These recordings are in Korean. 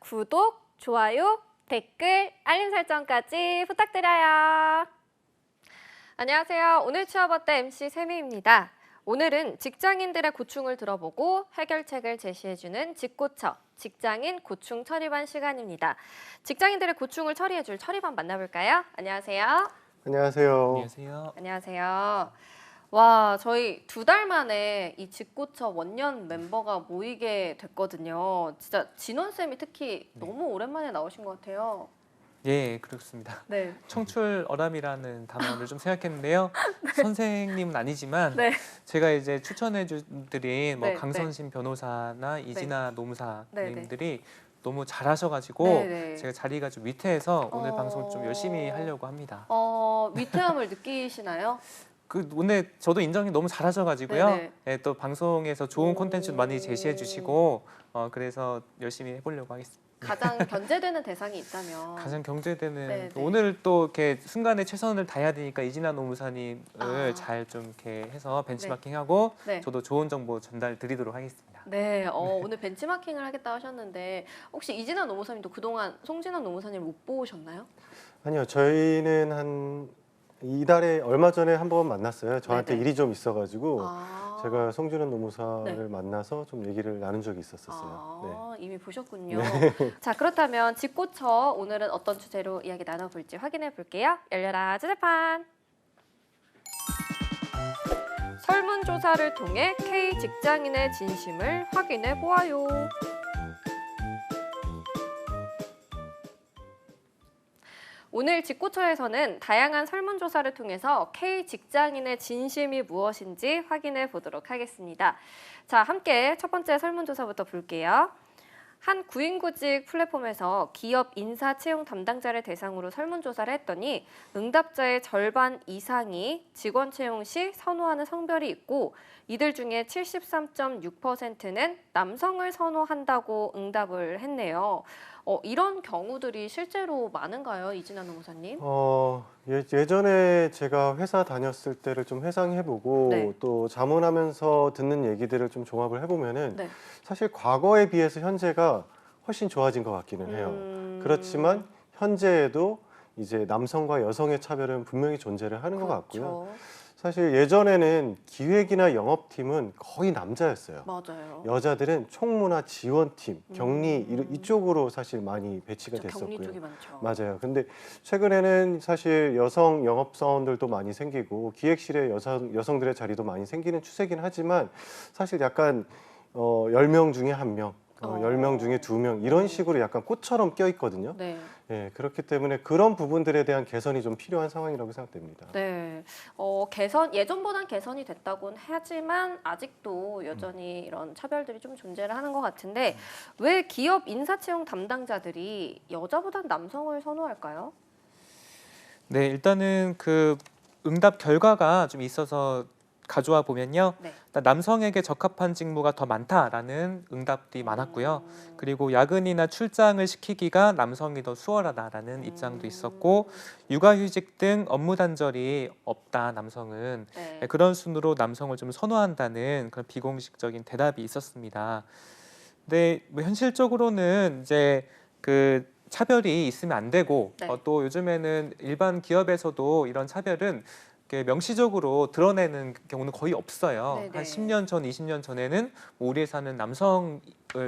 구독, 좋아요, 댓글, 알림 설정까지 부탁드려요. 안녕하세요. 오늘 취업어때 MC 세미입니다. 오늘은 직장인들의 고충을 들어보고 해결책을 제시해주는 직고처, 직장인 고충 처리반 시간입니다. 직장인들의 고충을 처리해줄 처리반 만나볼까요? 안녕하세요. 안녕하세요. 안녕하세요. 안녕하세요. 와, 저희 2달 만에 이 직고처 원년 멤버가 모이게 됐거든요. 진짜 진원쌤이 특히 너무 오랜만에 나오신 것 같아요. 예, 그렇습니다. 네. 청출어람이라는 단어를 좀 생각했는데요. 선생님은 아니지만 네. 제가 이제 추천해드린 뭐 네, 강선신 변호사나 이진아 노무사님들이 너무 잘하셔가지고 네. 제가 자리가 좀 위태해서 오늘 방송 좀 열심히 하려고 합니다. 위태함을 느끼시나요? 오늘 저도 인정이 너무 잘하셔가지고요. 네네. 예, 또 방송에서 좋은 콘텐츠 많이 제시해주시고 그래서 열심히 해보려고 하겠습니다. 가장 견제되는 대상이 있다면 가장 경제되는 네네. 오늘 또 이렇게 순간에 최선을 다해야 되니까 이진아 노무사님을 잘 좀 이렇게 해서 벤치마킹하고 네. 저도 좋은 정보 전달 드리도록 하겠습니다. 네, 오늘 벤치마킹을 하겠다 하셨는데 혹시 이진아 노무사님도 그동안 송진환 노무사님 못 보셨나요? 아니요, 저희는 한 이달에 얼마 전에 한번 만났어요. 저한테 네네. 일이 좀 있어가지고 제가 송준원 노무사를 네. 만나서 좀 얘기를 나눈 적이 있었어요. 이미 보셨군요. 자, 그렇다면 직고처 오늘은 어떤 주제로 이야기 나눠볼지 확인해 볼게요. 열려라 주제판. 설문조사를 통해 K 직장인의 진심을 확인해 보아요. 오늘 직고처에서는 다양한 설문조사를 통해서 K 직장인의 진심이 무엇인지 확인해 보도록 하겠습니다. 자, 함께 첫 번째 설문조사부터 볼게요. 한 구인구직 플랫폼에서 기업 인사 채용 담당자를 대상으로 설문조사를 했더니 응답자의 절반 이상이 직원 채용 시 선호하는 성별이 있고 이들 중에 73.6%는 남성을 선호한다고 응답을 했네요. 이런 경우들이 실제로 많은가요, 이진아 노무사님? 예전에 제가 회사 다녔을 때를 좀 회상해보고 네. 또 자문하면서 듣는 얘기들을 좀 종합을 해보면은 네. 사실 과거에 비해서 현재가 훨씬 좋아진 것 같기는 해요. 그렇지만 현재에도 이제 남성과 여성의 차별은 분명히 존재를 하는 것 같고요. 그렇죠. 사실 예전에는 기획이나 영업팀은 거의 남자였어요. 맞아요. 여자들은 총무나 지원팀, 격리 이쪽으로 사실 많이 배치가 그렇죠, 격리 됐었고요. 쪽이 많죠. 맞아요. 근데 최근에는 사실 여성 영업사원들도 많이 생기고 기획실에 여성들의 자리도 많이 생기는 추세긴 하지만 사실 약간 10명 중에 1명, 10명 중에 2명 이런 식으로 약간 꽃처럼 껴있거든요. 네. 예, 그렇기 때문에 그런 부분들에 대한 개선이 좀 필요한 상황이라고 생각됩니다. 네, 예전보단 개선이 됐다고는 하지만 아직도 여전히 이런 차별들이 좀 존재를 하는 것 같은데 왜 기업 인사채용 담당자들이 여자보단 남성을 선호할까요? 네, 일단은 그 응답 결과가 좀 있어서 가져와 보면요. 네. 남성에게 적합한 직무가 더 많다라는 응답이 많았고요. 그리고 야근이나 출장을 시키기가 남성이 더 수월하다라는 입장도 있었고 육아휴직 등 업무 단절이 없다 남성은 네. 그런 순으로 남성을 좀 선호한다는 그런 비공식적인 대답이 있었습니다. 근데 뭐 현실적으로는 이제 그 차별이 있으면 안 되고 네. 또 요즘에는 일반 기업에서도 이런 차별은 이렇게 명시적으로 드러내는 경우는 거의 없어요. 네네. 한 10년 전, 20년 전에는 뭐 우리 회사는 남성을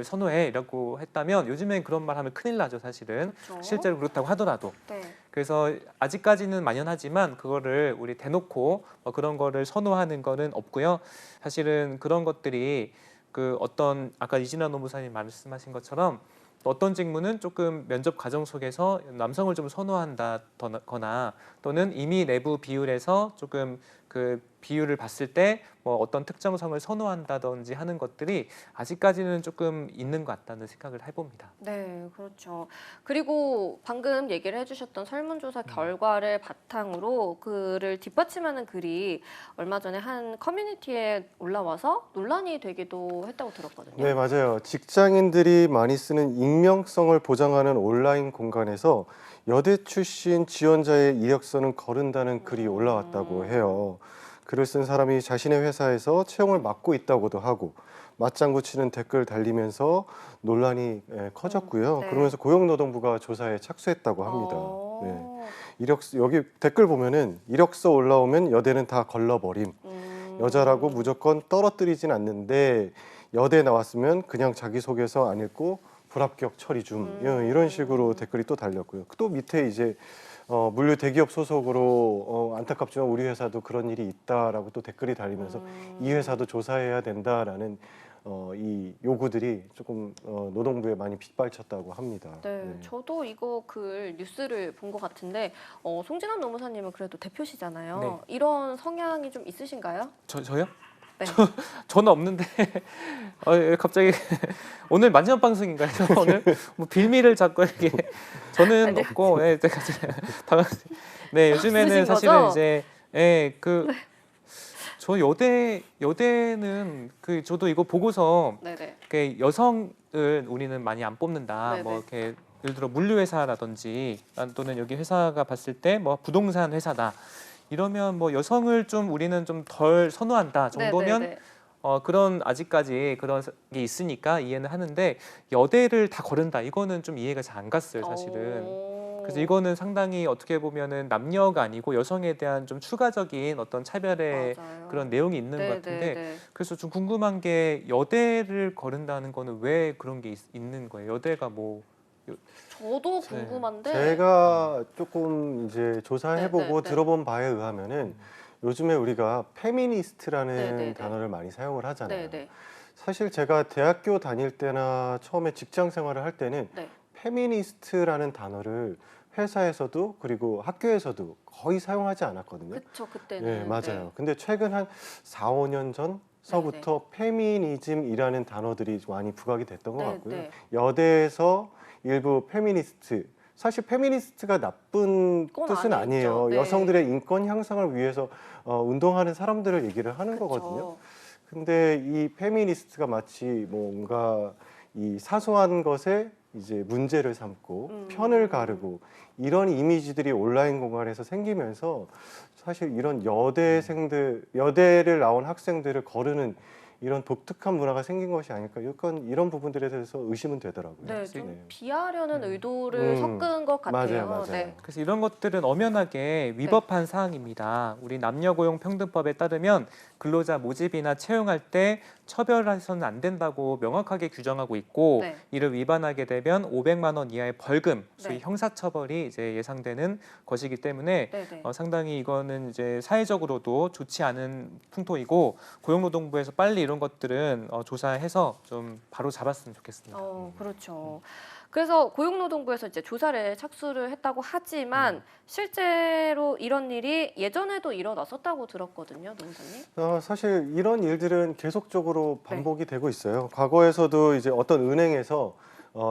선호해라고 했다면 요즘엔 그런 말 하면 큰일 나죠, 사실은. 그렇죠. 실제로 그렇다고 하더라도. 네. 그래서 아직까지는 만연하지만 그거를 우리 대놓고 그런 거를 선호하는 거는 없고요. 사실은 그런 것들이 그 어떤 아까 이진아 노무사님 말씀하신 것처럼 어떤 직무는 조금 면접 과정 속에서 남성을 좀 선호한다거나 또는 이미 내부 비율에서 조금 그 비율을 봤을 때 뭐 어떤 특정성을 선호한다든지 하는 것들이 아직까지는 조금 있는 것 같다는 생각을 해봅니다. 네, 그렇죠. 그리고 방금 얘기를 해주셨던 설문조사 결과를 바탕으로 그를 뒷받침하는 글이 얼마 전에 한 커뮤니티에 올라와서 논란이 되기도 했다고 들었거든요. 네, 맞아요. 직장인들이 많이 쓰는 익명성을 보장하는 온라인 공간에서 여대 출신 지원자의 이력서는 거른다는 글이 올라왔다고 해요. 글을 쓴 사람이 자신의 회사에서 채용을 맡고 있다고도 하고 맞장구 치는 댓글 달리면서 논란이 커졌고요. 네. 그러면서 고용노동부가 조사에 착수했다고 합니다. 어. 네. 여기 댓글 보면은 이력서 올라오면 여대는 다 걸러버림. 여자라고 무조건 떨어뜨리진 않는데 여대 나왔으면 그냥 자기소개서 안 읽고 불합격 처리 중 이런 식으로 댓글이 또 달렸고요. 또 밑에 이제 물류 대기업 소속으로 안타깝지만 우리 회사도 그런 일이 있다라고 또 댓글이 달리면서 이 회사도 조사해야 된다라는 이 요구들이 조금 노동부에 많이 빗발쳤다고 합니다. 네, 네. 저도 이거 글 뉴스를 본 것 같은데 송진환 노무사님은 그래도 대표시잖아요. 네. 이런 성향이 좀 있으신가요? 저요? 네. 저는 없는데 갑자기 오늘 마지막 방송인가요? 오늘 뭐 빌미를 잡고 이렇게 저는 아니, 없고 네 요즘에는 없으신 사실은 거죠? 이제 저 여대는 저도 이거 보고서 네네. 여성을 우리는 많이 안 뽑는다. 네네. 뭐 이렇게 예를 들어 물류회사라든지 또는 여기 회사가 봤을 때 뭐 부동산 회사다. 이러면 뭐 여성을 좀 우리는 좀 덜 선호한다 정도면 네네네. 그런 아직까지 그런 게 있으니까 이해는 하는데 여대를 다 거른다 이거는 좀 이해가 잘 안 갔어요 사실은. 그래서 이거는 상당히 어떻게 보면은 남녀가 아니고 여성에 대한 좀 추가적인 어떤 차별의 맞아요. 그런 내용이 있는 것 같은데 그래서 좀 궁금한 게 여대를 거른다는 거는 왜 그런 게 있는 거예요? 여대가 뭐 저도 궁금한데 제가 조금 이제 조사해보고 네, 네, 네. 들어본 바에 의하면은 요즘에 우리가 페미니스트라는 네, 네, 네. 단어를 많이 사용을 하잖아요. 네네. 사실 제가 대학교 다닐 때나 처음에 직장 생활을 할 때는 네. 페미니스트라는 단어를 회사에서도 그리고 학교에서도 거의 사용하지 않았거든요. 그쵸 그때는. 네, 맞아요. 근데 최근 한 4, 5년 전서부터 페미니즘이라는 단어들이 많이 부각이 됐던 것 같고요. 네. 여대에서 일부 페미니스트, 사실 페미니스트가 나쁜 그건 뜻은 아니죠. 아니에요. 네. 여성들의 인권 향상을 위해서 운동하는 사람들을 얘기를 하는 거거든요. 근데 이 페미니스트가 마치 뭔가 이 사소한 것에 이제 문제를 삼고 편을 가르고 이런 이미지들이 온라인 공간에서 생기면서 사실 이런 여대를 나온 학생들을 거르는 이런 독특한 문화가 생긴 것이 아닐까. 약간 이런 부분들에 대해서 의심은 되더라고요. 네, 좀 네. 비하려는 의도를 섞은 것 같아요. 맞아요. 네. 그래서 이런 것들은 엄연하게 위법한 사항입니다. 우리 남녀고용평등법에 따르면 근로자 모집이나 채용할 때 처벌해서는 안 된다고 명확하게 규정하고 있고 네. 이를 위반하게 되면 500만 원 이하의 벌금, 소위 네. 형사처벌이 이제 예상되는 것이기 때문에 네네. 상당히 이거는 이제 사회적으로도 좋지 않은 풍토이고 고용노동부에서 빨리 이런 것들은 조사해서 좀 바로 잡았으면 좋겠습니다. 그렇죠. 그래서 고용노동부에서 이제 조사를 착수를 했다고 하지만 실제로 이런 일이 예전에도 일어났었다고 들었거든요, 노무사님. 사실 이런 일들은 계속적으로 반복이 되고 있어요. 과거에서도 이제 어떤 은행에서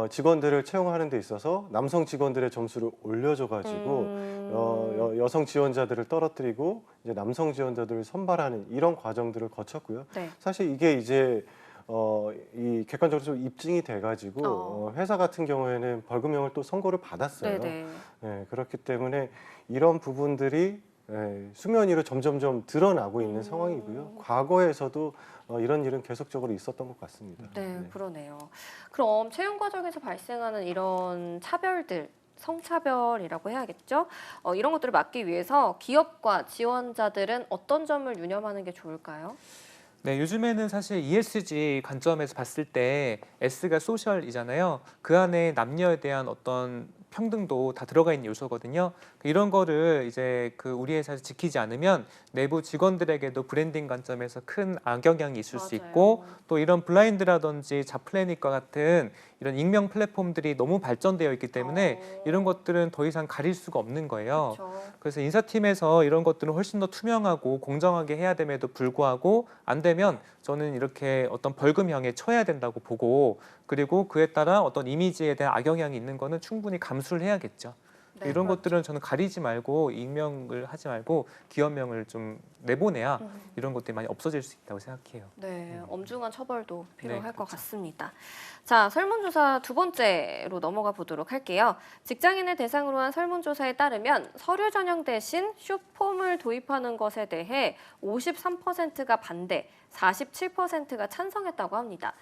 직원들을 채용하는 데 있어서 남성 직원들의 점수를 올려줘가지고 여성 지원자들을 떨어뜨리고 이제 남성 지원자들을 선발하는 이런 과정들을 거쳤고요. 네. 사실 이게 이제 이 객관적으로 좀 입증이 돼가지고 회사 같은 경우에는 벌금형을 또 선고를 받았어요. 네네. 네, 그렇기 때문에 이런 부분들이 수면 위로 점점점 드러나고 있는 상황이고요. 과거에서도 이런 일은 계속적으로 있었던 것 같습니다. 네, 그러네요. 그럼 채용 과정에서 발생하는 이런 차별들, 성차별이라고 해야겠죠? 이런 것들을 막기 위해서 기업과 지원자들은 어떤 점을 유념하는 게 좋을까요? 네, 요즘에는 사실 ESG 관점에서 봤을 때 S가 소셜이잖아요. 그 안에 남녀에 대한 어떤 평등도 다 들어가 있는 요소거든요. 이런 거를 이제 우리 회사에서 지키지 않으면 내부 직원들에게도 브랜딩 관점에서 큰 악영향이 있을 수 맞아요. 있고 또 이런 블라인드라든지 잡플래닛과 같은 이런 익명 플랫폼들이 너무 발전되어 있기 때문에 이런 것들은 더 이상 가릴 수가 없는 거예요. 그렇죠. 그래서 인사팀에서 이런 것들은 훨씬 더 투명하고 공정하게 해야 됨에도 불구하고 안 되면 저는 이렇게 어떤 벌금형에 처해야 된다고 보고 그리고 그에 따라 어떤 이미지에 대한 악영향이 있는 거는 충분히 감수를 해야겠죠. 네, 이런 그렇죠. 것들은 저는 가리지 말고 익명을 하지 말고 기업명을 좀 내보내야 이런 것들이 많이 없어질 수 있다고 생각해요. 네, 엄중한 처벌도 필요할 네, 것 그렇죠. 같습니다. 자, 설문조사 두 번째로 넘어가 보도록 할게요. 직장인을 대상으로 한 설문조사에 따르면 서류 전형 대신 숏폼을 도입하는 것에 대해 53%가 반대, 47%가 찬성했다고 합니다.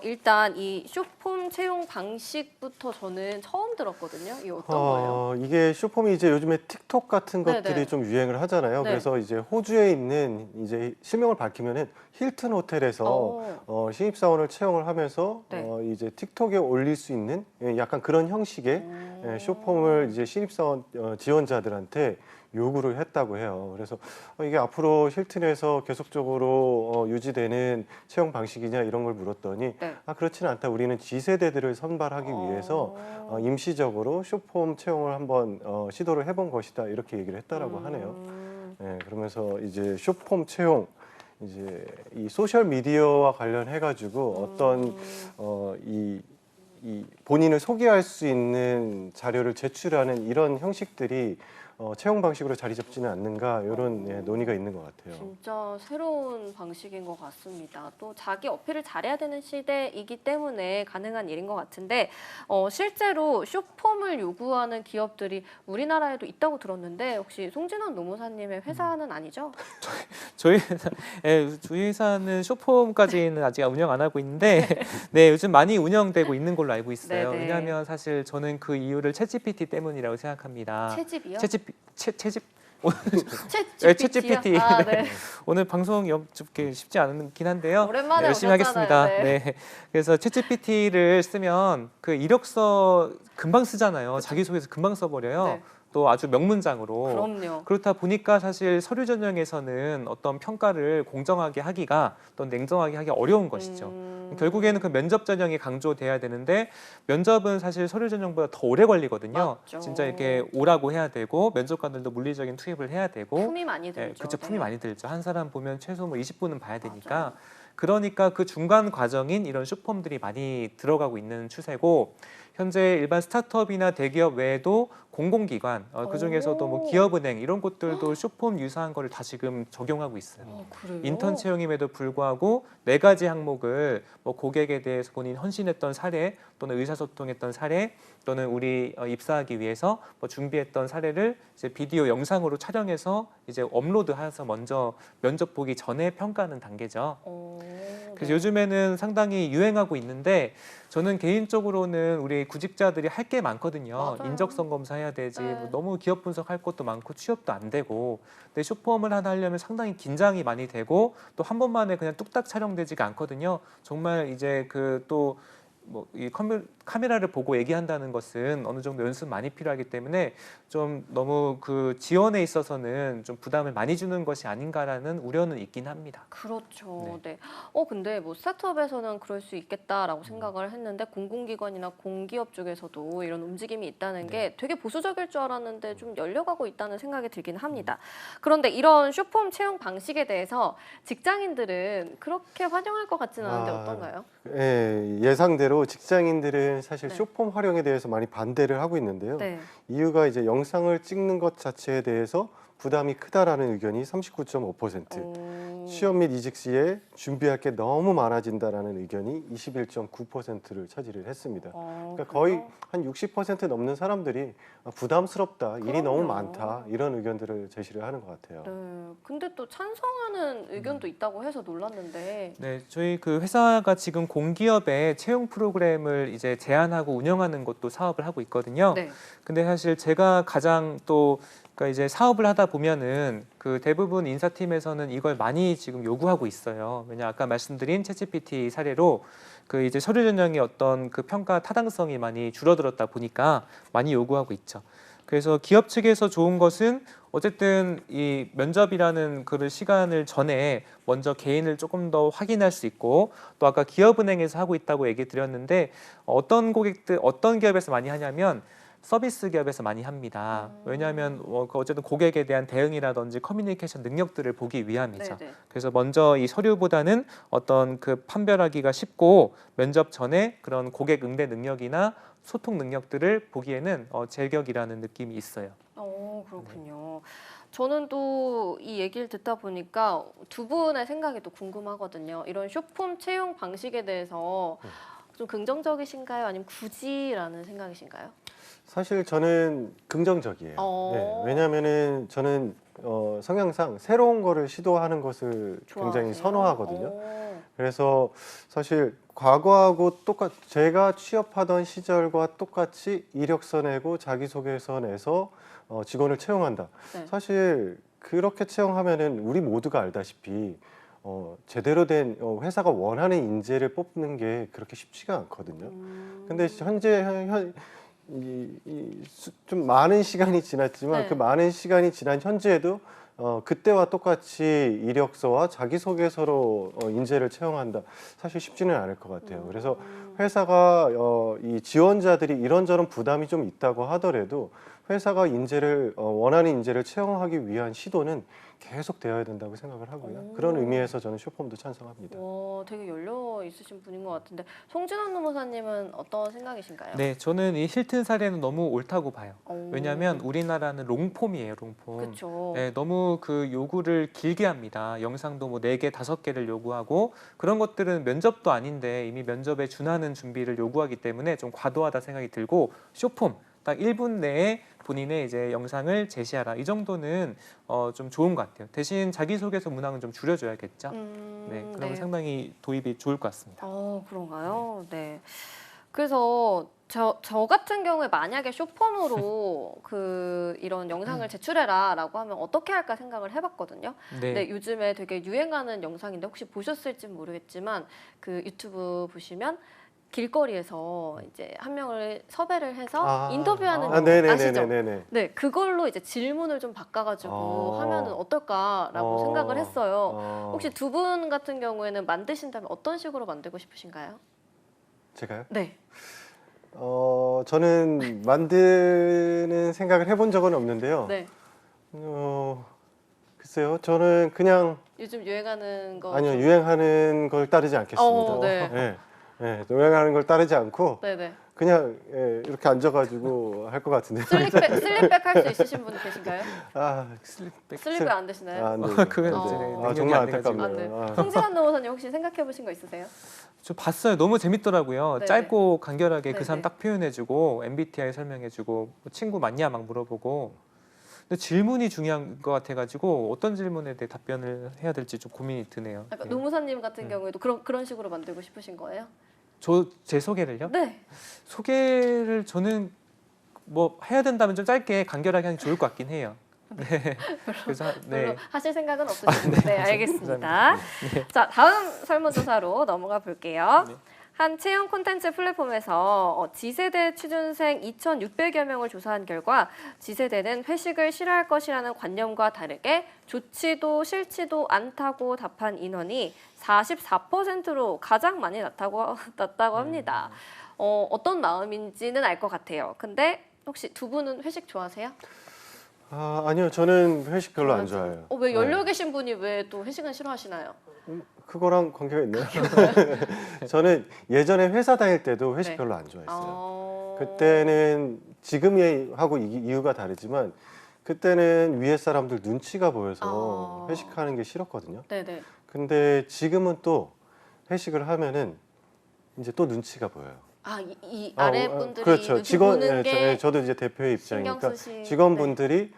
일단 이 숏폼 채용 방식부터 저는 처음 들었거든요. 이게 어떤 거예요? 이게 쇼폼이 이제 요즘에 틱톡 같은 네네. 것들이 좀 유행을 하잖아요. 네. 그래서 이제 호주에 있는 이제 실명을 밝히면은 힐튼 호텔에서 신입사원을 채용을 하면서 네. 이제 틱톡에 올릴 수 있는 약간 그런 형식의 쇼폼을 이제 신입사원 지원자들한테 요구를 했다고 해요. 그래서 이게 앞으로 힐튼에서 계속적으로 유지되는 채용 방식이냐 이런 걸 물었더니 네. 그렇지는 않다. 우리는 G세대들을 선발하기 위해서 임시적으로 쇼폼 채용을 한번 시도를 해본 것이다. 이렇게 얘기를 했다라고 하네요. 네, 그러면서 이제 쇼폼 채용 이제 이 소셜 미디어와 관련해 가지고 어떤 이 본인을 소개할 수 있는 자료를 제출하는 이런 형식들이 채용 방식으로 자리 잡지는 않는가 이런 논의가 있는 것 같아요. 진짜 새로운 방식인 것 같습니다. 또 자기 어필을 잘해야 되는 시대이기 때문에 가능한 일인 것 같은데 실제로 숏폼을 요구하는 기업들이 우리나라에도 있다고 들었는데 혹시 송진원 노무사님의 회사는 아니죠? 저희 회사는 쇼폼까지는 아직 운영 안 하고 있는데 네, 요즘 많이 운영되고 있는 걸로 알고 있어요. 네네. 왜냐하면 사실 저는 그 이유를 챗GPT 때문이라고 생각합니다. 채집이요? 채집 챗GPT요? 챗GPT. 아, 네. 네. 오늘 방송 접게 쉽지 않긴 한데요. 오랜만에 열심히 오셨잖아요. 하겠습니다. 네. 네. 그래서 챗GPT를 쓰면 그 이력서 금방 쓰잖아요. 자기소개서 금방 써버려요. 네. 또 아주 명문장으로. 그럼요. 그렇다 보니까 사실 서류 전형에서는 어떤 평가를 공정하게 하기가 또 냉정하게 하기 어려운 것이죠. 결국에는 그 면접 전형이 강조돼야 되는데 면접은 사실 서류 전형보다 더 오래 걸리거든요. 맞죠. 진짜 이렇게 오라고 해야 되고 면접관들도 물리적인 투입을 해야 되고 품이 많이 들죠. 그쵸, 품이 네. 많이 들죠. 한 사람 보면 최소 뭐 20분은 봐야 되니까. 맞아요. 그러니까 그 중간 과정인 이런 숏폼들이 많이 들어가고 있는 추세고 현재 일반 스타트업이나 대기업 외에도 공공기관 그중에서도 뭐 기업은행 이런 곳들도 숏폼 유사한 거를 다 지금 적용하고 있어요. 그래요? 인턴 채용임에도 불구하고 4가지 항목을 뭐 고객에 대해서 본인 헌신했던 사례 또는 의사소통했던 사례 또는 우리 입사하기 위해서 뭐 준비했던 사례를 이제 비디오 영상으로 촬영해서 이제 업로드해서 먼저 면접 보기 전에 평가하는 단계죠. 그래서 네. 요즘에는 상당히 유행하고 있는데 저는 개인적으로는 우리 구직자들이 할 게 많거든요. 맞아요. 인적성 검사해야 되지 네. 뭐 너무 기업 분석할 것도 많고 취업도 안 되고 근데 숏폼을 하나 하려면 상당히 긴장이 많이 되고 또 한 번만에 그냥 뚝딱 촬영되지가 않거든요. 정말 이제 그 또 뭐 이 카메라를 보고 얘기한다는 것은 어느 정도 연습 많이 필요하기 때문에 좀 너무 그 지원에 있어서는 좀 부담을 많이 주는 것이 아닌가라는 우려는 있긴 합니다. 그렇죠. 네. 네. 근데 뭐 스타트업에서는 그럴 수 있겠다라고 생각을 했는데 공공기관이나 공기업 쪽에서도 이런 움직임이 있다는 게 되게 보수적일 줄 알았는데 좀 열려가고 있다는 생각이 들긴 합니다. 그런데 이런 숏폼 채용 방식에 대해서 직장인들은 그렇게 환영할 것 같지는 않은데 어떤가요? 예상대로 직장인들은 사실 네. 숏폼 활용에 대해서 많이 반대를 하고 있는데요. 네. 이유가 이제 영상을 찍는 것 자체에 대해서 부담이 크다라는 의견이 39.5%, 취업 및 이직 시에 준비할 게 너무 많아진다라는 의견이 21.9%를 차지를 했습니다. 그러니까 거의 한 60% 넘는 사람들이 부담스럽다, 일이 너무 그럼요. 많다 이런 의견들을 제시를 하는 것 같아요. 네. 근데 또 찬성하는 의견도 있다고 해서 놀랐는데. 네, 저희 그 회사가 지금 공기업에 채용 프로그램을 이제 제안하고 운영하는 것도 사업을 하고 있거든요. 네. 근데 사실 제가 가장 또 그러니까 이제 사업을 하다 보면은 그 대부분 인사팀에서는 이걸 많이 지금 요구하고 있어요. 왜냐 아까 말씀드린 챗GPT 사례로 그 이제 서류 전형의 어떤 그 평가 타당성이 많이 줄어들었다 보니까 많이 요구하고 있죠. 그래서 기업 측에서 좋은 것은 어쨌든 이 면접이라는 그 시간을 전에 먼저 개인을 조금 더 확인할 수 있고 또 아까 기업은행에서 하고 있다고 얘기 드렸는데 어떤 고객들 어떤 기업에서 많이 하냐면 서비스 기업에서 많이 합니다. 왜냐하면 어쨌든 고객에 대한 대응이라든지 커뮤니케이션 능력들을 보기 위함이죠. 네네. 그래서 먼저 이 서류보다는 어떤 그 판별하기가 쉽고 면접 전에 그런 고객 응대 능력이나 소통 능력들을 보기에는 제격이라는 느낌이 있어요. 그렇군요. 저는 또 이 얘기를 듣다 보니까 두 분의 생각이 또 궁금하거든요. 이런 숏폼 채용 방식에 대해서 좀 긍정적이신가요? 아니면 굳이라는 생각이신가요? 사실 저는 긍정적이에요. 어. 왜냐하면은 저는 성향상 새로운 거를 시도하는 것을 굉장히 좋아하세요? 선호하거든요. 어. 그래서 사실 과거하고 제가 취업하던 시절과 똑같이 이력서 내고 자기소개서 내서 직원을 채용한다. 네. 사실 그렇게 채용하면은 우리 모두가 알다시피 제대로 된 회사가 원하는 인재를 뽑는 게 그렇게 쉽지가 않거든요. 근데 현재 좀 많은 시간이 지났지만 네. 그 많은 시간이 지난 현재에도 그때와 똑같이 이력서와 자기소개서로 인재를 채용한다. 사실 쉽지는 않을 것 같아요. 그래서 회사가 이 지원자들이 이런저런 부담이 좀 있다고 하더라도 회사가 원하는 인재를 채용하기 위한 시도는 계속 되어야 된다고 생각을 하고요. 그런 의미에서 저는 숏폼도 찬성합니다. 와, 되게 열려 있으신 분인 것 같은데 송진원 노무사님은 어떤 생각이신가요? 네, 저는 이 힐튼 사례는 너무 옳다고 봐요. 오. 왜냐하면 우리나라는 롱폼이에요, 롱폼. 그렇죠. 네, 너무 그 요구를 길게 합니다. 영상도 뭐 4개, 5개를 요구하고 그런 것들은 면접도 아닌데 이미 면접에 준하는 준비를 요구하기 때문에 좀 과도하다 생각이 들고 숏폼 딱 1분 내에 본인의 이제 영상을 제시하라. 이 정도는 좀 좋은 것 같아요. 대신 자기소개서 문항은 좀 줄여줘야겠죠. 네, 그러면 네. 상당히 도입이 좋을 것 같습니다. 그런가요? 네. 그래서 저 같은 경우에 만약에 숏폼으로 이런 영상을 제출해라라고 하면 어떻게 할까 생각을 해봤거든요. 네. 근데 요즘에 되게 유행하는 영상인데 혹시 보셨을지 모르겠지만 그 유튜브 보시면 길거리에서 이제 한 명을 섭외를 해서 인터뷰하는 거 아시죠? 네네네네네. 네, 그걸로 이제 질문을 좀 바꿔가지고 하면은 어떨까라고 생각을 했어요. 혹시 두 분 같은 경우에는 만드신다면 어떤 식으로 만들고 싶으신가요? 제가요? 네. 저는 만드는 생각을 해본 적은 없는데요. 네. 글쎄요, 저는 그냥 요즘 유행하는 거. 아니요, 유행하는 걸 따르지 않겠습니다. 네. 유행하는 걸 따르지 않고 네네. 그냥 이렇게 앉아가지고 할 것 같은데. 슬립백 할 수 있으신 분 계신가요? 슬립백. 안 되시나요? 안 돼요. 그건 어. 이제 아, 능력이 정말 안 돼가지고. 안 돼. 안타깝네요. 송진환 노무사님 혹시 생각해 보신 거 있으세요? 저 봤어요. 너무 재밌더라고요. 네네. 짧고 간결하게 그 네네. 사람 딱 표현해주고 MBTI 설명해주고 뭐 친구 맞냐 막 물어보고. 근데 질문이 중요한 것 같아가지고 어떤 질문에 대해 답변을 해야 될지 좀 고민이 드네요. 그러니까 네. 노무사님 같은 경우에도 그런 식으로 만들고 싶으신 거예요? 제 소개를요? 네. 소개를 저는 뭐 해야 된다면 좀 짧게 간결하게 하는 게 좋을 것 같긴 해요. 네. 그래서 별로 네. 하실 생각은 없으시고. 네, 알겠습니다. 자, 다음 설문조사로 넘어가 볼게요. 네. 한 채용 콘텐츠 플랫폼에서 G세대 취준생 2,600여 명을 조사한 결과 G세대는 회식을 싫어할 것이라는 관념과 다르게 좋지도 싫지도 않다고 답한 인원이 44%로 가장 많이 났다고 합니다. 어떤 마음인지는 알 것 같아요. 근데 혹시 두 분은 회식 좋아하세요? 아니요, 저는 회식 별로 안 좋아해요. 왜 열려 계신 분이 왜 또 회식은 싫어하시나요? 그거랑 관계가 있나요? 저는 예전에 회사 다닐 때도 회식 네. 별로 안 좋아했어요. 그때는 그때는 지금하고 이유가 다르지만 그때는 위에 사람들 눈치가 보여서 회식하는 게 싫었거든요. 네네. 근데 지금은 또 회식을 하면은 이제 또 눈치가 보여요. 이 아래 분들이 그렇죠. 눈치 보는 게 저도 이제 대표의 신경 입장이니까 쓰시. 직원분들이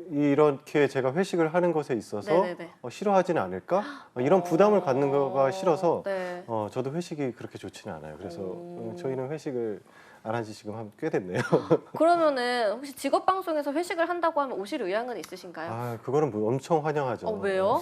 이렇게 제가 회식을 하는 것에 있어서 네네네. 싫어하지는 않을까? 이런 부담을 갖는 거가 싫어서 네. 저도 회식이 그렇게 좋지는 않아요. 그래서 저희는 회식을 안 한 지 지금 꽤 됐네요. 그러면은 혹시 직업 방송에서 회식을 한다고 하면 오실 의향은 있으신가요? 그거는 뭐 엄청 환영하죠. 왜요?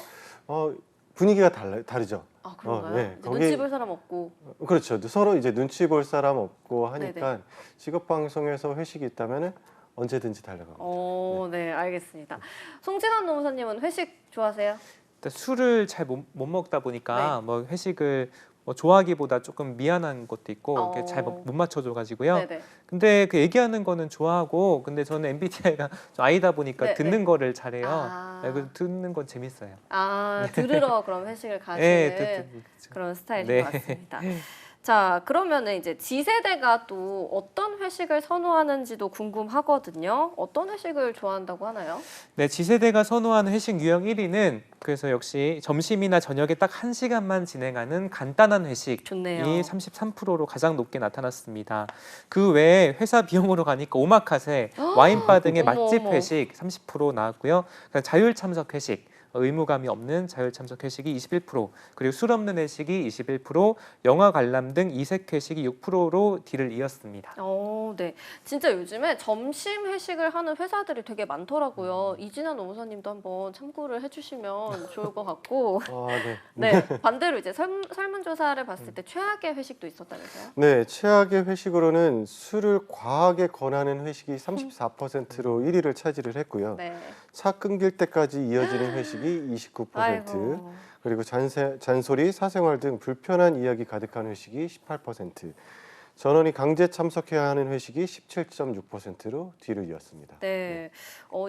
분위기가 다르죠. 그런가요? 네, 이제 눈치 볼 사람 없고. 그렇죠. 서로 이제 눈치 볼 사람 없고 하니까 네네. 직업 방송에서 회식이 있다면은 언제든지 달려갑니다. 네, 알겠습니다. 송진환 노무사님은 회식 좋아하세요? 일단 술을 잘 못 먹다 보니까 네. 뭐 회식을 뭐 좋아하기보다 조금 미안한 것도 있고 이렇게 잘 못 맞춰줘가지고요. 네네. 근데 그 얘기하는 거는 좋아하고 근데 저는 MBTI가 좀 I다 보니까 네, 듣는 네. 거를 잘해요. 아. 네, 그 듣는 건 재밌어요. 들으러 그럼 회식을 가시는 네, 그런 스타일인 네. 것 같습니다. 자, 그러면은 이제 Z세대가 또 어떤 회식을 선호하는지도 궁금하거든요. 어떤 회식을 좋아한다고 하나요? 네, G세대가 선호하는 회식 유형 1위는 그래서 역시 점심이나 저녁에 딱 1시간만 진행하는 간단한 회식이 좋네요. 33%로 가장 높게 나타났습니다. 그 외에 회사 비용으로 가니까 오마카세, 와인바 등의 어머, 맛집 어머. 회식 30% 나왔고요. 그다음 자율 참석 회식, 의무감이 없는 자율 참석 회식이 21%, 그리고 술 없는 회식이 21%, 영화 관람 등 이색 회식이 6%로 뒤를 이었습니다. 네. 진짜 요즘에 점심 회식을 하는 회사들이 되게 많더라고요. 이진아 노무사님도 한번 참고를 해주시면 좋을 것 같고. 아, 네. 네. 반대로 이제 설문조사를 봤을 때 최악의 회식도 있었다면서요? 네, 최악의 회식으로는 술을 과하게 권하는 회식이 34%로 1위를 차지를 했고요. 네. 차 끊길 때까지 이어지는 회식이 29%, 아이고. 그리고 잔소리, 사생활 등 불편한 이야기 가득한 회식이 18%, 전원이 강제 참석해야 하는 회식이 17.6%로 뒤를 이었습니다. 네.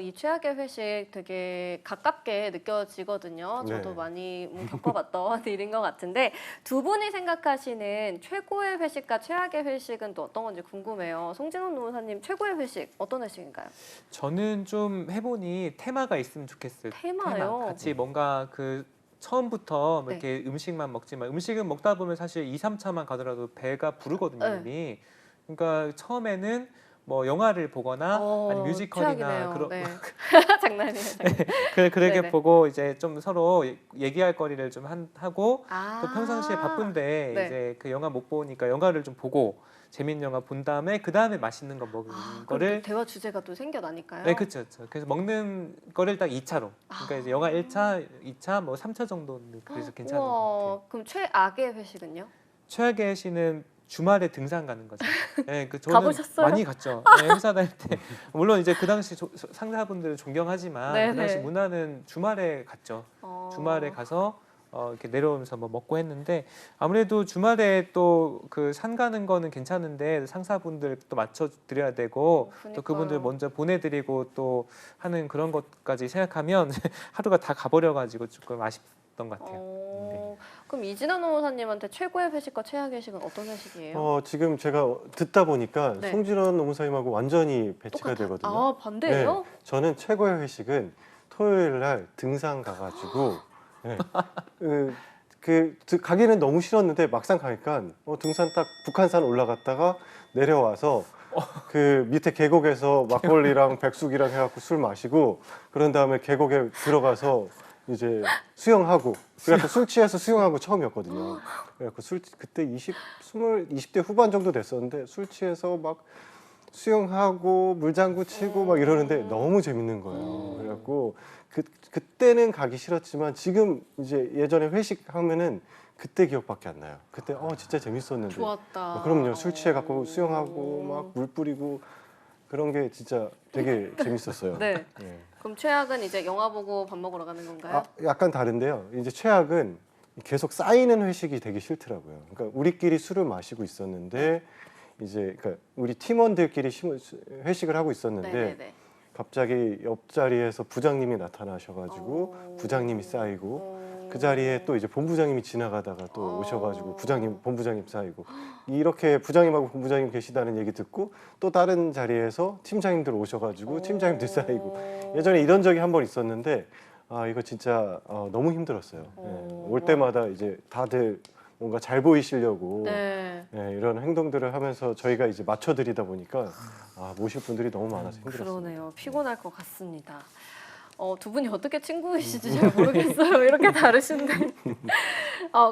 이 최악의 회식 되게 가깝게 느껴지거든요. 저도 네. 많이 겪어봤던 일인 것 같은데 두 분이 생각하시는 최고의 회식과 최악의 회식은 또 어떤 건지 궁금해요. 송진원 노무사님 최고의 회식 어떤 회식인가요? 저는 좀 해보니 테마가 있으면 좋겠어요. 테마요? 테마. 같이 뭔가 그 처음부터 뭐 네. 이렇게 음식만 먹지만 음식은 먹다 보면 사실 2, 3차만 가더라도 배가 부르거든요, 네. 이미. 그러니까 처음에는 뭐 영화를 보거나 아니면 뮤지컬이나 최악이네요. 그런 네. 장난이에요. 장난. 그렇게 네네. 보고 이제 좀 서로 얘기할 거리를 좀 하고 아. 또 평상시에 바쁜데 네. 이제 그 영화 못 보니까 영화를 좀 보고 재밌는 영화 본 다음에 그 다음에 맛있는 거 먹는 그럼 거를 또 대화 주제가 또 생겨나니까요. 네, 그렇죠, 그렇죠. 그래서 먹는 거를 딱 2차로. 그러니까 이제 영화 1차, 2차, 뭐 3차 정도는 그래서 괜찮은 것 같아요. 우와, 그럼 최악의 회식은요? 최악의 시는 주말에 등산 가는 거죠. 네, 그 저는 가보셨어요? 많이 갔죠. 네, 회사 다닐 때 물론 이제 그 당시 상사분들을 존경하지만 네네. 그 당시 문화는 주말에 갔죠. 주말에 가서 이렇게 내려오면서 뭐 먹고 했는데 아무래도 주말에 또 그 산 가는 거는 괜찮은데 상사분들 또 맞춰 드려야 되고 또 그분들 그러니까요. 먼저 보내드리고 또 하는 그런 것까지 생각하면 하루가 다 가버려 가지고 조금 아쉽던 것 같아요. 그럼 이진아 노무사님한테 최고의 회식과 최악의 회식은 어떤 회식이에요? 지금 제가 듣다 보니까 네. 송진원 노무사님하고 완전히 배치가 되거든요. 아, 반대예요? 네, 저는 최고의 회식은 토요일 날 등산 가가지고 네, 가기는 너무 싫었는데 막상 가니까 등산 딱 북한산 올라갔다가 내려와서 그 밑에 계곡에서 막걸리랑 백숙이랑 해갖고 술 마시고 그런 다음에 계곡에 들어가서 이제 수영하고 그래갖고 술 취해서 수영하고 처음이었거든요. 그래갖고 그때 20대 후반 정도 됐었는데 술 취해서 막 수영하고 물장구 치고 막 이러는데 너무 재밌는 거예요. 그래갖고 그때는 가기 싫었지만 지금 이제 예전에 회식 하면은 그때 기억밖에 안 나요. 그때 진짜 재밌었는데. 좋았다. 그럼요. 술 취해갖고 수영하고 막 물 뿌리고 그런 게 진짜 되게 재밌었어요. 네. 네. 그럼 최악은 이제 영화 보고 밥 먹으러 가는 건가요? 약간 다른데요. 이제 최악은 계속 쌓이는 회식이 되게 싫더라고요. 그러니까 우리끼리 술을 마시고 있었는데 이제 그러니까 우리 팀원들끼리 회식을 하고 있었는데 네네네. 갑자기 옆자리에서 부장님이 나타나셔가지고 부장님이 쌓이고 그 자리에 또 이제 본부장님이 지나가다가 또 오셔가지고 본부장님 쌓이고 이렇게 부장님하고 본부장님 계시다는 얘기 듣고 또 다른 자리에서 팀장님들 오셔가지고 팀장님들 쌓이고 예전에 이런 적이 한 번 있었는데 이거 진짜 너무 힘들었어요. 올 때마다 이제 다들 뭔가 잘 보이시려고 네. 이런 행동들을 하면서 저희가 이제 맞춰드리다 보니까 모실 분들이 너무 많아서 힘들었어요. 그러네요. 피곤할 것 같습니다. 두 분이 어떻게 친구이신지 잘 모르겠어요. 이렇게 다르신데.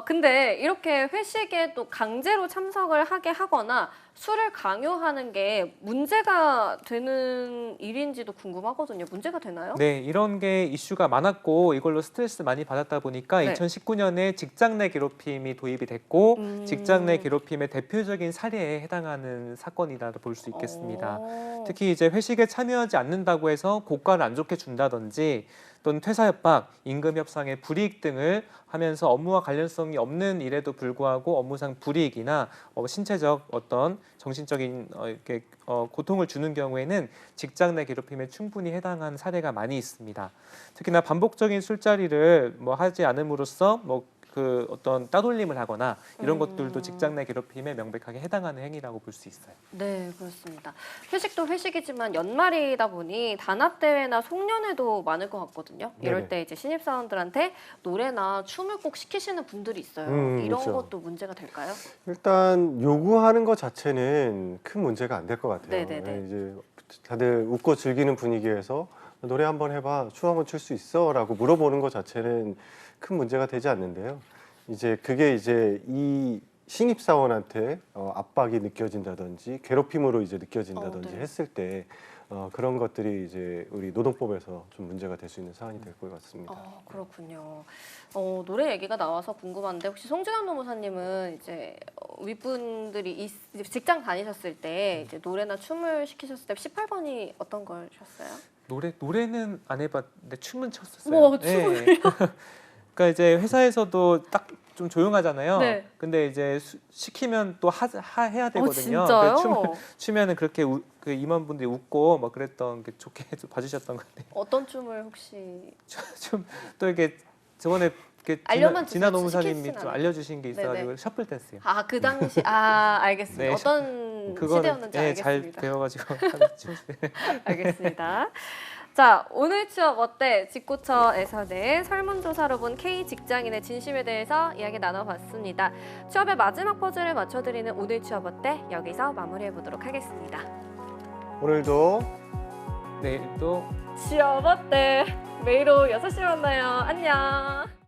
근데 이렇게 회식에 또 강제로 참석을 하게 하거나 술을 강요하는 게 문제가 되는 일인지도 궁금하거든요. 문제가 되나요? 네, 이런 게 이슈가 많았고 이걸로 스트레스 많이 받았다 보니까 네. 2019년에 직장 내 괴롭힘이 도입이 됐고 직장 내 음. 괴롭힘의 대표적인 사례에 해당하는 사건이라고 볼 수 있겠습니다. 어. 특히 이제 회식에 참여하지 않는다고 해서 고과를 안 좋게 준다든지 또는 퇴사 협박, 임금 협상의 불이익 등을 하면서 업무와 관련성이 없는 일에도 불구하고 업무상 불이익이나 신체적 어떤 정신적인 이렇게 고통을 주는 경우에는 직장 내 괴롭힘에 충분히 해당하는 사례가 많이 있습니다. 특히나 반복적인 술자리를 하지 않음으로써 그 어떤 따돌림을 하거나 이런 음. 것들도 직장 내 괴롭힘에 명백하게 해당하는 행위라고 볼 수 있어요. 네, 그렇습니다. 회식도 회식이지만 연말이다 보니 단합대회나 송년회도 많을 것 같거든요. 이럴 네네. 때 이제 신입사원들한테 노래나 춤을 꼭 시키시는 분들이 있어요. 이런 그렇죠. 것도 문제가 될까요? 일단 요구하는 것 자체는 큰 문제가 안 될 것 같아요. 네네네. 이제 다들 웃고 즐기는 분위기에서 노래 한번 해봐, 춤 한번 출 수 있어라고 물어보는 것 자체는 큰 문제가 되지 않는데요. 이제 그게 이제 이 신입 사원한테 압박이 느껴진다든지 괴롭힘으로 이제 느껴진다든지 네. 했을 때 그런 것들이 이제 우리 노동법에서 좀 문제가 될 수 있는 사안이 될 것 같습니다. 그렇군요. 노래 얘기가 나와서 궁금한데 혹시 송진환 노무사님은 이제 윗분들이 직장 다니셨을 때 이제 노래나 춤을 시키셨을 때 18번이 어떤 걸 셨어요? 노래는 안 해봤는데 춤은 췄었어요. 와, 춤을요? 그러니까 이제 회사에서도 딱 좀 조용하잖아요. 네. 근데 이제 시키면 또 해야 되거든요. 진짜요? 그래서 추면은 그렇게 그 임원분들이 웃고 막 그랬던 게 좋게 봐주셨던 것 같아요. 어떤 춤을 혹시 좀 또 이렇게 저번에 알려만 진아 주세요. 노무사님이 시키진 좀 않아요. 알려주신 게 있어가지고 네네. 셔플 댄스요. 그 당시 알겠습니다. 네, 어떤 그거는 시대였는지 잘 알겠습니다. 배워가지고 알겠습니다. 자, 오늘 취업 어때? 직구처에서는 설문조사로 본 K 직장인의 진심에 대해서 이야기 나눠봤습니다. 취업의 마지막 퍼즐을 맞춰드리는 오늘 취업 어때? 여기서 마무리해보도록 하겠습니다. 오늘도 내일도 취업 어때? 매일 오후 6시에 만나요. 안녕.